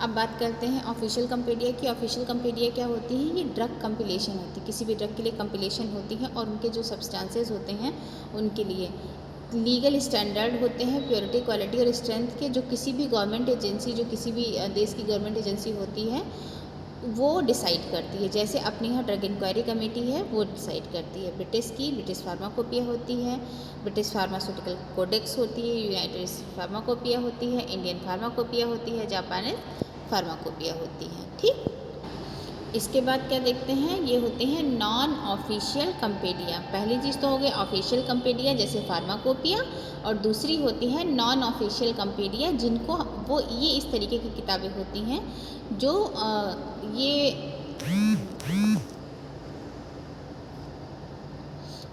अब बात करते हैं ऑफिशियल कंपेडिया की। ऑफिशियल कंपेडिया क्या होती है? ये ड्रग कंपिलेशन होती है, किसी भी ड्रग के लिए कंपिलेशन होती है और उनके जो सब्सटेंसेस होते हैं उनके लिए लीगल स्टैंडर्ड होते हैं, प्योरिटी, क्वालिटी और स्ट्रेंथ के, जो किसी भी गवर्नमेंट एजेंसी, जो किसी भी देश की गवर्नमेंट एजेंसी होती है वो डिसाइड करती है। जैसे अपने यहाँ ड्रग इंक्वायरी कमेटी है, वो डिसाइड करती है। ब्रिटिश फार्माकोपिया होती है, ब्रिटिश फार्मास्यूटिकल कोडेक्स होती है, यूनाइटेड फार्माकोपिया होती है, इंडियन फार्माकोपिया होती है, जापानीज फार्माकोपिया होती है। ठीक, इसके बाद क्या देखते हैं? ये होते हैं नॉन ऑफिशियल कंपेडिया। पहली चीज़ तो हो गई ऑफिशियल कंपेडिया जैसे फार्माकोपिया, और दूसरी होती है नॉन ऑफिशियल कंपेडिया, जिनको वो ये इस तरीके की किताबें होती हैं जो ये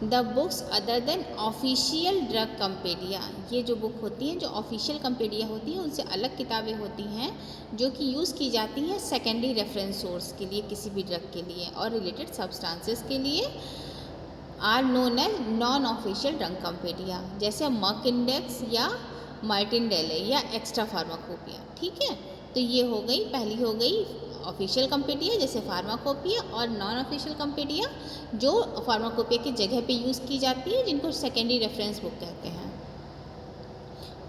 the books other than official drug compendia. ये जो बुक होती हैं जो ऑफिशियल कंपेडिया होती हैं उनसे अलग किताबें होती हैं जो कि यूज़ की जाती हैं सेकेंडरी रेफरेंस सोर्स के लिए, किसी भी ड्रग के लिए और रिलेटेड सब्सटेंसेस के लिए, are known as non official drug compendia, जैसे मर्क इंडेक्स या मार्टिनडेले या एक्स्ट्रा फार्माकोपिया। ठीक है, तो ये हो गई, पहली हो गई ऑफिशियल कंपेडिया जैसे फार्माकोपिया, और नॉन ऑफिशियल कंपेडिया जो फार्माकोपिया की जगह पे यूज़ की जाती है, जिनको सेकेंडरी रेफरेंस बुक कहते हैं।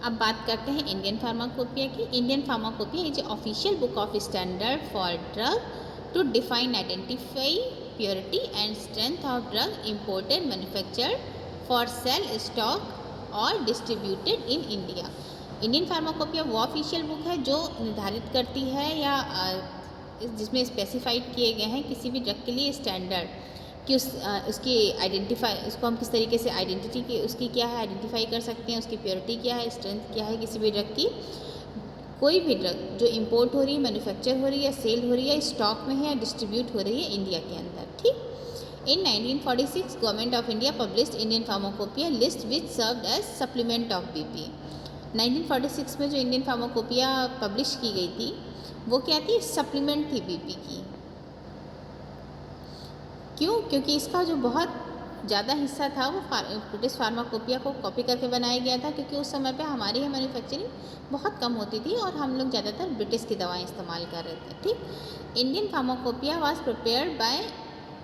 अब बात करते हैं इंडियन फार्माकोपिया की। Indian pharmacopoeia is official book of standard for drug to define, identify purity and strength of drug imported, manufactured for sale, stock और distributed in India. Indian pharmacopoeia वो official book है जो निर्धारित करती है या जिसमें स्पेसिफाइड किए गए हैं किसी भी ड्रग के लिए स्टैंडर्ड कि उसकी आइडेंटिफाई, उसको हम किस तरीके से आइडेंटिटी की उसकी क्या है आइडेंटिफाई कर सकते हैं, उसकी प्योरिटी क्या है, स्ट्रेंथ क्या है किसी भी ड्रग की। कोई भी ड्रग जो इंपोर्ट हो रही है, मैन्युफैक्चर हो रही है, सेल हो रही है, स्टॉक में है या डिस्ट्रीब्यूट हो रही है इंडिया के अंदर। ठीक, in 1946 government of India published Indian pharmacopoeia list which served as supplement of BP. 1946 में जो इंडियन फार्माकोपिया पब्लिश की गई थी वो क्या थी? सप्लीमेंट थी बीपी की। क्यों? क्योंकि इसका जो बहुत ज़्यादा हिस्सा था वो ब्रिटिश फार्माकोपिया को कॉपी करके बनाया गया था, क्योंकि उस समय पे हमारी यहाँ मैन्युफैक्चरिंग बहुत कम होती थी और हम लोग ज़्यादातर ब्रिटिश की दवाएं इस्तेमाल कर रहे थे। ठीक, Indian pharmacopoeia was prepared by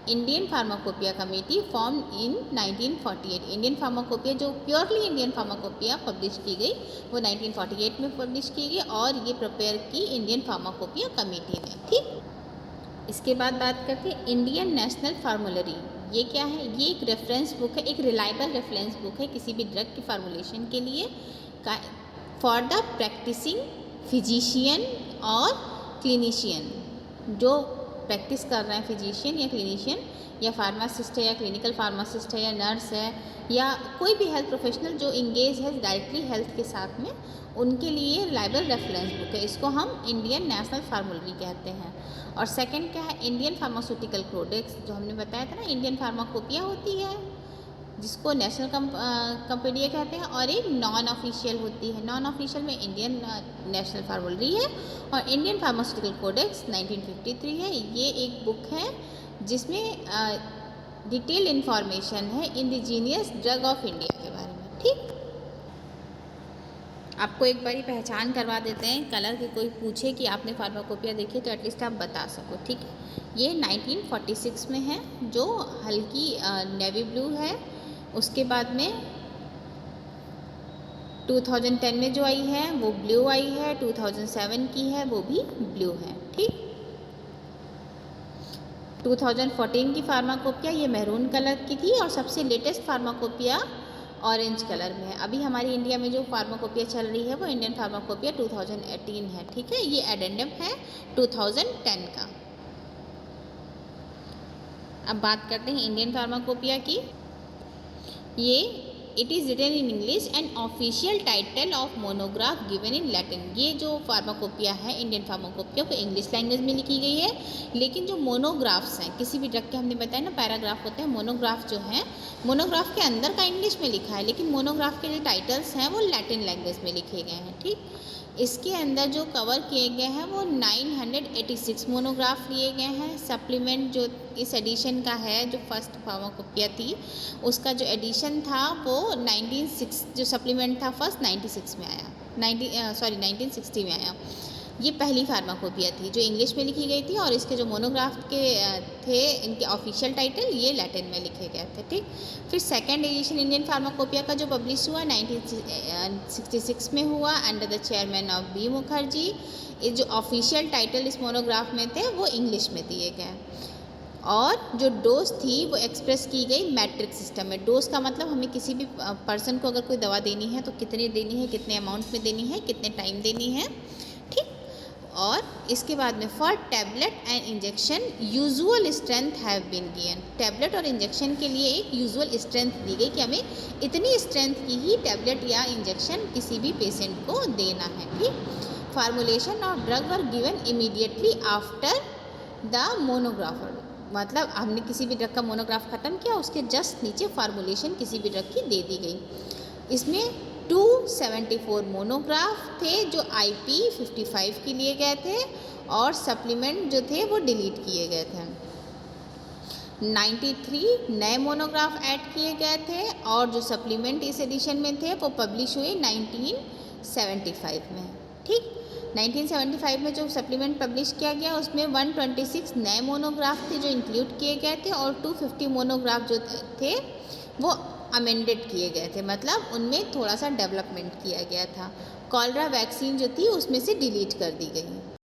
Indian pharmacopoeia committee form in 1948। Indian pharmacopoeia जो प्योरली इंडियन फार्माकोपिया पब्लिश की गई वो 1948 में पब्लिश की गई और ये प्रिपेयर की इंडियन फार्माकोपिया कमेटी ने। ठीक, इसके बाद बात करते हैं इंडियन नेशनल फार्मूलरी। ये क्या है? ये एक रेफरेंस बुक है, एक रिलायबल रेफरेंस बुक है किसी भी ड्रग की फार्मूलेशन के लिए फॉर द प्रैक्टिसिंग फिजिशियन और क्लिनिशियन। जो प्रैक्टिस कर रहे हैं फिजिशियन या क्लिनिशियन या फार्मासिस्ट है या क्लिनिकल फार्मासिस्ट है या नर्स है या कोई भी हेल्थ प्रोफेशनल जो इंगेज है डायरेक्टली हेल्थ के साथ में, उनके लिए रिलायबल रेफरेंस बुक है। इसको हम इंडियन नेशनल फार्मूलरी कहते हैं। और सेकंड क्या है? इंडियन फार्मास्यूटिकल कोडेक्स, जो हमने बताया था ना, इंडियन फार्माकोपिया होती है जिसको नेशनल कंपेडिया कहते हैं, और एक नॉन ऑफिशियल होती है। नॉन ऑफिशियल में इंडियन नेशनल फार्मूलरी है और इंडियन फार्मास्यूटिकल कोडेक्स 1953 है। ये एक बुक है जिसमें डिटेल इन्फॉर्मेशन है इंडिजीनियस ड्रग ऑफ इंडिया के बारे में। ठीक, आपको एक बारी पहचान करवा देते हैं, कलर की कोई पूछे कि आपने फार्माकोपिया देखी तो एटलीस्ट आप बता सको। ठीक है, ये 1946 में है जो हल्की नेवी ब्लू है। उसके बाद में 2010 में जो आई है वो ब्लू आई है, 2007 की है वो भी ब्लू है। ठीक, 2014 की फार्माकोपिया ये मैरून कलर की थी और सबसे लेटेस्ट फार्माकोपिया ऑरेंज कलर में है। अभी हमारी इंडिया में जो फार्माकोपिया चल रही है वो इंडियन फार्माकोपिया 2018 है। ठीक है, ये एडेंडम है 2010 का। अब बात करते हैं इंडियन फार्माकोपिया की। ये it is written in English and official title of monograph given in Latin. ये जो फार्माकोपिया है इंडियन फार्माकोपिया को इंग्लिश लैंग्वेज में लिखी गई है, लेकिन जो मोनोग्राफ्स हैं किसी भी ड्रग के, हमने बताया ना पैराग्राफ होते हैं, मोनोग्राफ जो हैं मोनोग्राफ के अंदर का इंग्लिश में लिखा है, लेकिन मोनोग्राफ के जो टाइटल्स हैं वो लैटिन लैंग्वेज में लिखे गए हैं। ठीक, इसके अंदर जो कवर किए गए हैं वो 986 मोनोग्राफ लिए गए हैं। सप्लीमेंट जो इस एडिशन का है, जो फर्स्ट फार्माकोपिया थी उसका जो एडिशन था वो 1960 में आया, 1960 में आया। ये पहली फार्माकोपिया थी जो इंग्लिश में लिखी गई थी, और इसके जो मोनोग्राफ के थे, इनके ऑफिशियल टाइटल ये लैटिन में लिखे गए थे, ठीक। फिर सेकेंड एडिशन इंडियन फार्माकोपिया का जो पब्लिश हुआ 1966 में हुआ, under the chairman of B Mukherjee. ये जो ऑफिशियल टाइटल इस मोनोग्राफ में थे वो इंग्लिश में दिए गए, और जो डोज थी वो एक्सप्रेस की गई मैट्रिक सिस्टम में। डोज का मतलब हमें किसी भी पर्सन को अगर कोई दवा देनी है तो कितनी देनी है, कितने अमाउंट में देनी है, कितने टाइम देनी है, ठीक। और इसके बाद में for tablet and injection usual strength have been given. Tablet और इंजेक्शन के लिए एक यूजुअल स्ट्रेंथ दी गई कि हमें इतनी स्ट्रेंथ की ही टैबलेट या इंजेक्शन किसी भी पेशेंट को देना है, ठीक। Formulation of drug were given immediately after the monographer, मतलब हमने किसी भी ड्रग का मोनोग्राफ ख़त्म किया, उसके जस्ट नीचे फार्मूलेशन किसी भी ड्रग की दे दी गई। इसमें 274 मोनोग्राफ थे जो IP 55 के लिए गए थे, और सप्लीमेंट जो थे वो डिलीट किए गए थे। 93 नए मोनोग्राफ ऐड किए गए थे, और जो सप्लीमेंट इस एडिशन में थे वो पब्लिश हुए 1975 में, ठीक। 1975 में जो सप्लीमेंट पब्लिश किया गया उसमें 126 नए मोनोग्राफ थे जो इंक्लूड किए गए थे, और 250 मोनोग्राफ जो थे वो अमेंडेड किए गए थे, मतलब उनमें थोड़ा सा डेवलपमेंट किया गया था। कॉलरा वैक्सीन जो थी उसमें से डिलीट कर दी गई।